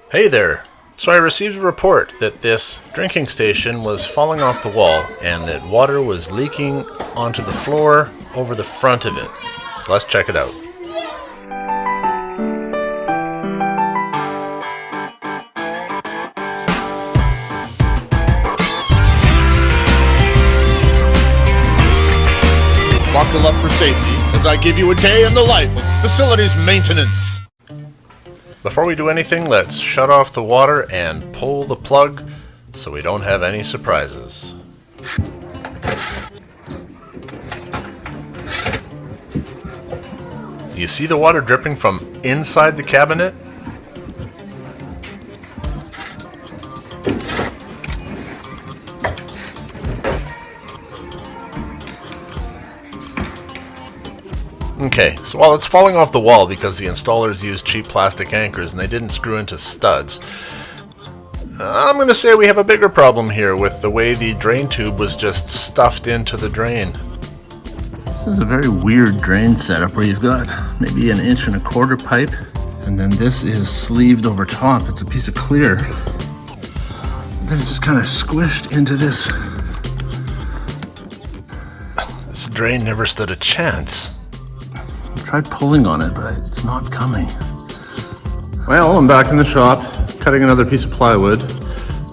Hey there! So I received a report that this drinking station was falling off the wall and that water was leaking onto the floor over the front of it. So let's check it out. Buckle up for safety as I give you a day in the life of facilities maintenance. Before we do anything, let's shut off the water and pull the plug so we don't have any surprises. You see the water dripping from inside the cabinet? Okay, so while it's falling off the wall because the installers used cheap plastic anchors and they didn't screw into studs, I'm going to say we have a bigger problem here with the way the drain tube was just stuffed into the drain. This is a very weird drain setup where you've got maybe 1.25 inch pipe, and then this is sleeved over top. It's a piece of clear. And then it's just kind of squished into this. This drain never stood a chance. I tried pulling on it, but it's not coming. Well, I'm back in the shop, cutting another piece of plywood,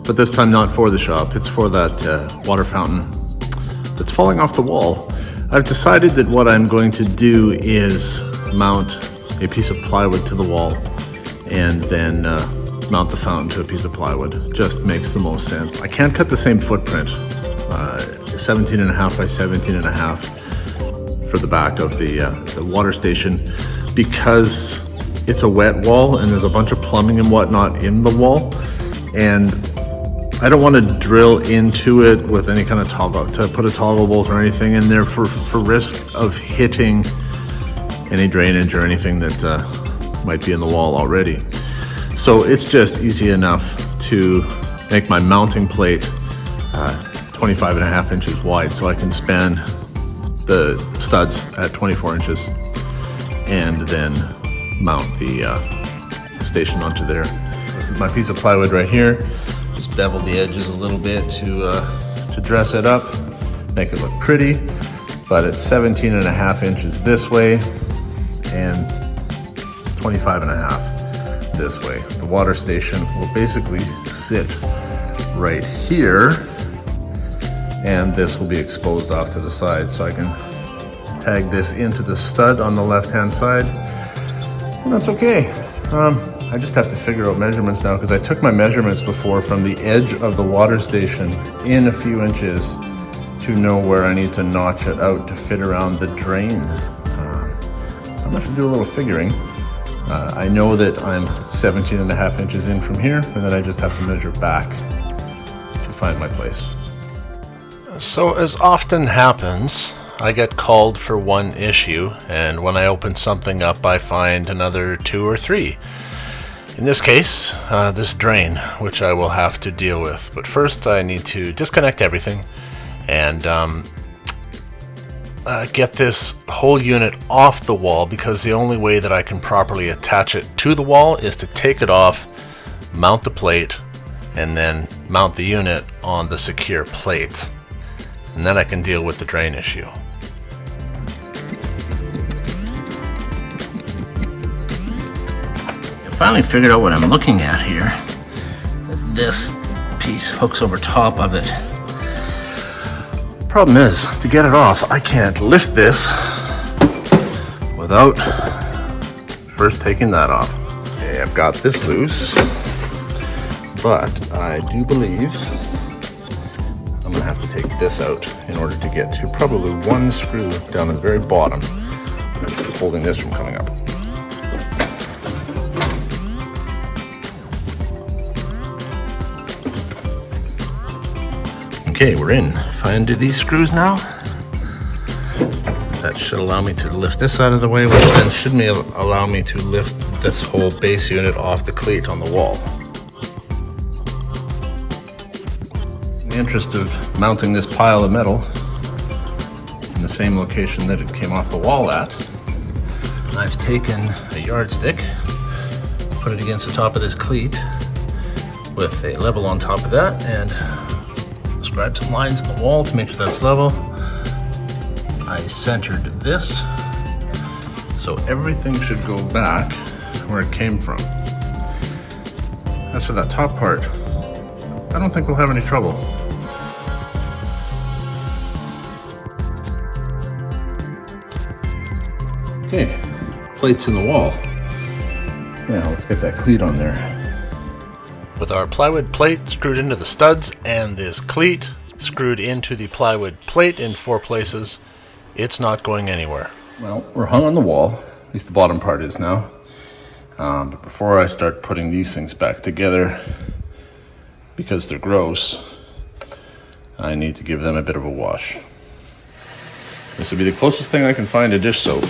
but this time not for the shop. It's for that water fountain that's falling off the wall. I've decided that what I'm going to do is mount a piece of plywood to the wall and then mount the fountain to a piece of plywood. Just makes the most sense. I can't cut the same footprint, 17.5 by 17.5 for the back of the water station, because it's a wet wall and there's a bunch of plumbing and whatnot in the wall, and I don't want to drill into it with any kind of toggle, to put a toggle bolt or anything in there for risk of hitting any drainage or anything that might be in the wall already. So it's just easy enough to make my mounting plate 25.5 inches wide, so I can span the studs at 24 inches and then mount the station onto there. This is my piece of plywood right here. Just bevel the edges a little bit to dress it up, make it look pretty, but it's 17.5 inches this way and 25.5 this way. The water station will basically sit right here, and this will be exposed off to the side, so I can tag this into the stud on the left hand side, and that's okay. I just have to figure out measurements now, because I took my measurements before from the edge of the water station in a few inches to know where I need to notch it out to fit around the drain. So I'm going to have to do a little figuring. I know that I'm 17.5 inches in from here, and then I just have to measure back to find my place. So as often happens, I get called for one issue, and when I open something up I find another 2 or 3. In this case, this drain, which I will have to deal with. But first I need to disconnect everything and get this whole unit off the wall, because the only way that I can properly attach it to the wall is to take it off, mount the plate, and then mount the unit on the secure plate. And then I can deal with the drain issue. I finally figured out what I'm looking at here. This piece hooks over top of it. Problem is, to get it off, I can't lift this without first taking that off. Okay, I've got this loose, but I do believe I'm gonna have to take this out in order to get to probably one screw down the very bottom that's holding this from coming up. Okay, we're in. If I undo these screws now, that should allow me to lift this out of the way, which then should allow me to lift this whole base unit off the cleat on the wall. In the interest of mounting this pile of metal in the same location that it came off the wall at, I've taken a yardstick, put it against the top of this cleat with a level on top of that and scribe some lines in the wall to make sure that's level. I centered this, so everything should go back where it came from. As for that top part, I don't think we'll have any trouble. Okay, plates in the wall. Yeah, let's get that cleat on there. With our plywood plate screwed into the studs and this cleat screwed into the plywood plate in 4 places, it's not going anywhere. Well, we're hung on the wall, at least the bottom part is now. But before I start putting these things back together, because they're gross, I need to give them a bit of a wash. This will be the closest thing I can find to dish soap.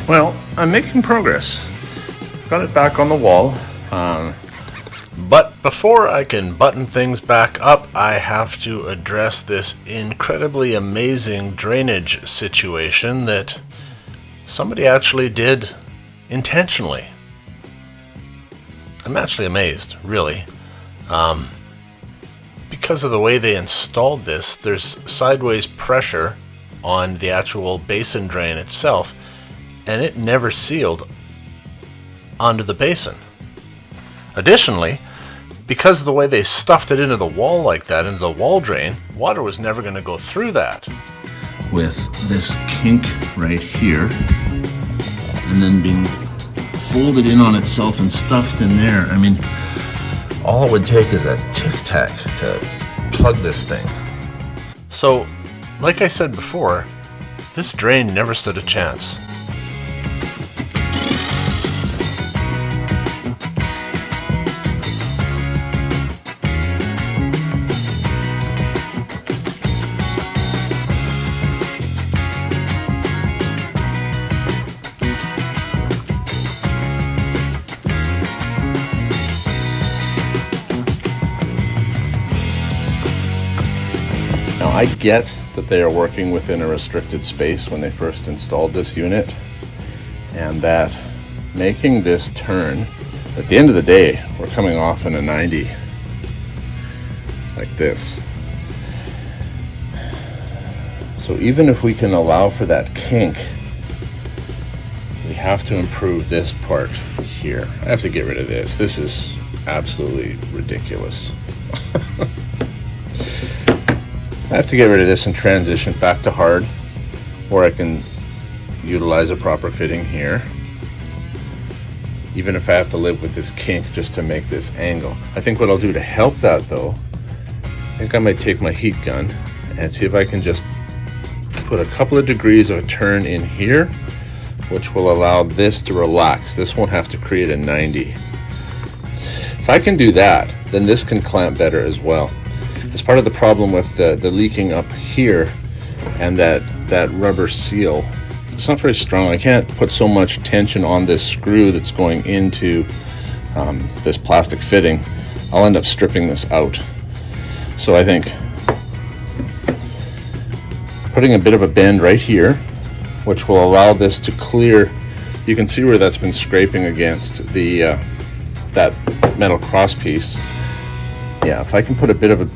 Well, I'm making progress. Got it back on the wall. But before I can button things back up, I have to address this incredibly amazing drainage situation that somebody actually did intentionally. I'm actually amazed, really. Because of the way they installed this, there's sideways pressure on the actual basin drain itself, and it never sealed onto the basin. Additionally, because of the way they stuffed it into the wall like that, into the wall drain, water was never going to go through that. With this kink right here, and then being folded in on itself and stuffed in there. I mean, all it would take is a Tic Tac to plug this thing. So, like I said before, this drain never stood a chance. Now I get that they are working within a restricted space when they first installed this unit, and that making this turn, at the end of the day, we're coming off in a 90 like this. So even if we can allow for that kink, we have to improve this part here. I have to get rid of this. This is absolutely ridiculous. I have to get rid of this and transition back to hard, or I can utilize a proper fitting here, even if I have to live with this kink just to make this angle. I think what I'll do to help that though, I think I might take my heat gun and see if I can just put a couple of degrees of a turn in here, which will allow this to relax. This won't have to create a 90. If I can do that, then this can clamp better as well. It's part of the problem with the leaking up here, and that rubber seal. It's not very strong. I can't put so much tension on this screw that's going into this plastic fitting. I'll end up stripping this out. So I think putting a bit of a bend right here, which will allow this to clear. You can see where that's been scraping against the that metal cross piece. Yeah, if I can put a bit of a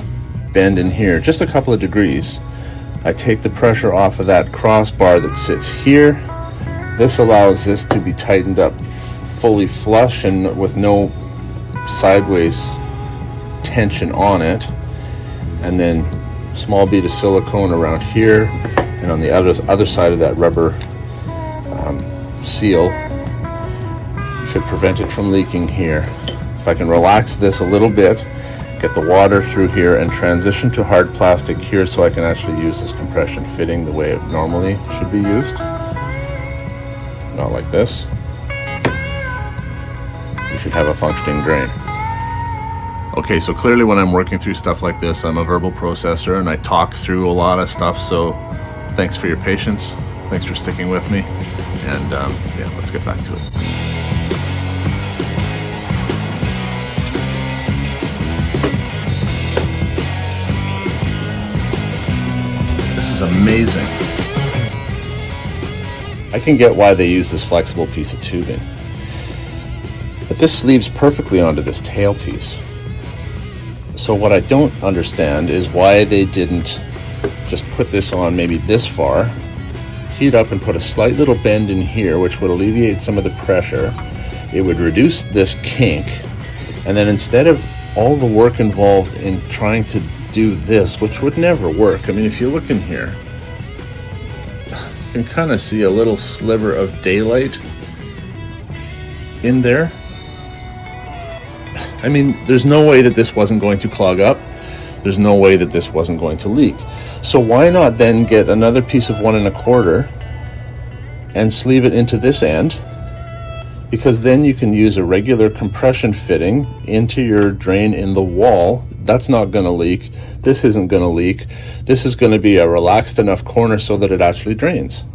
bend in here, just a couple of degrees, I take the pressure off of that crossbar that sits here. This allows this to be tightened up fully flush and with no sideways tension on it. And then small bead of silicone around here, and on the other side of that rubber seal should prevent it from leaking here. If I can relax this a little bit, get the water through here and transition to hard plastic here so I can actually use this compression fitting the way it normally should be used. Not like this. You should have a functioning drain. Okay, so clearly when I'm working through stuff like this, I'm a verbal processor and I talk through a lot of stuff, so thanks for your patience. Thanks for sticking with me. And yeah, let's get back to it. This is amazing. I can get why they use this flexible piece of tubing, but this sleeves perfectly onto this tailpiece. So what I don't understand is why they didn't just put this on maybe this far, heat up and put a slight little bend in here, which would alleviate some of the pressure. It would reduce this kink, and then instead of all the work involved in trying to do this, which would never work. I mean, if you look in here, you can kind of see a little sliver of daylight in there. I mean, there's no way that this wasn't going to clog up. There's no way that this wasn't going to leak. So why not then get another piece of 1 1/4 and sleeve it into this end? Because then you can use a regular compression fitting into your drain in the wall. That's not going to leak. This isn't going to leak. This is going to be a relaxed enough corner so that it actually drains.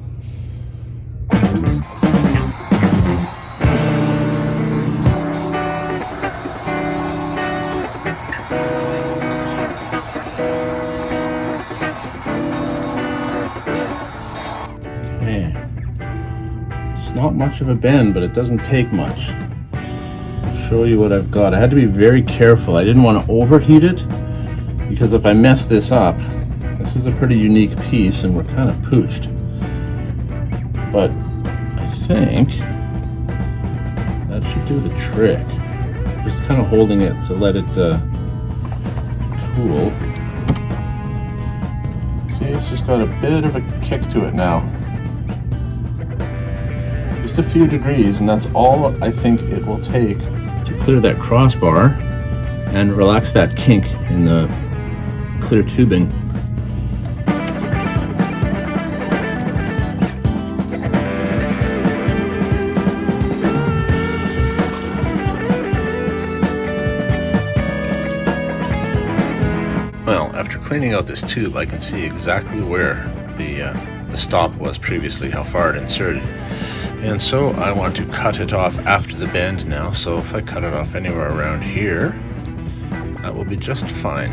It's not much of a bend, but it doesn't take much. I'll show you what I've got. I had to be very careful. I didn't want to overheat it, because if I mess this up, this is a pretty unique piece and we're kind of pooched. But I think that should do the trick. Just kind of holding it to let it cool. See, it's just got a bit of a kick to it now. Just a few degrees, and that's all I think it will take to clear that crossbar and relax that kink in the clear tubing. Well, after cleaning out this tube, I can see exactly where the stop was previously, how far it inserted. And so I want to cut it off after the bend now. So if I cut it off anywhere around here, that will be just fine.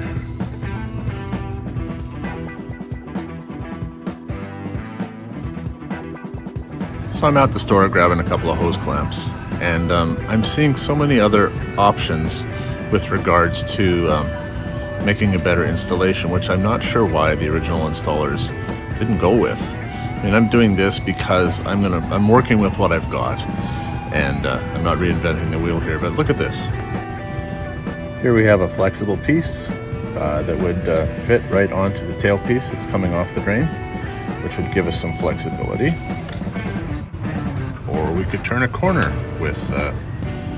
So I'm at the store grabbing a couple of hose clamps, and I'm seeing so many other options with regards to making a better installation, which I'm not sure why the original installers didn't go with. I mean, I'm doing this because I'm working with what I've got, and I'm not reinventing the wheel here, but look at this. Here we have a flexible piece that would fit right onto the tailpiece that's coming off the drain, which would give us some flexibility. Or we could turn a corner with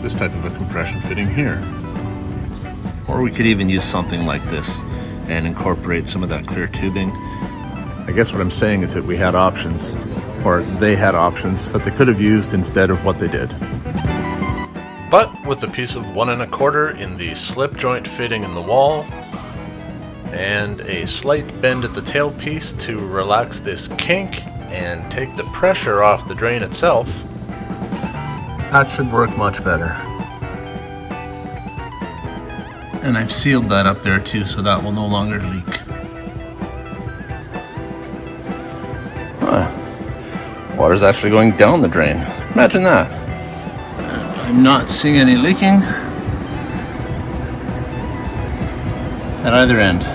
this type of a compression fitting here. Or we could even use something like this and incorporate some of that clear tubing. I guess what I'm saying is that we had options, or they had options that they could have used instead of what they did. But with a piece of 1 1/4 in the slip joint fitting in the wall, and a slight bend at the tailpiece to relax this kink and take the pressure off the drain itself, that should work much better. And I've sealed that up there too, so that will no longer leak. Water's actually going down the drain. Imagine that. I'm not seeing any leaking at either end.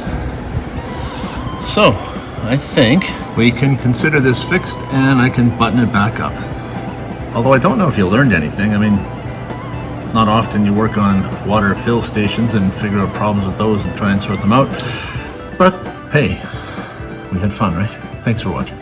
So, I think we can consider this fixed and I can button it back up. Although I don't know if you learned anything. I mean, it's not often you work on water fill stations and figure out problems with those and try and sort them out. But hey, we had fun, right? Thanks for watching.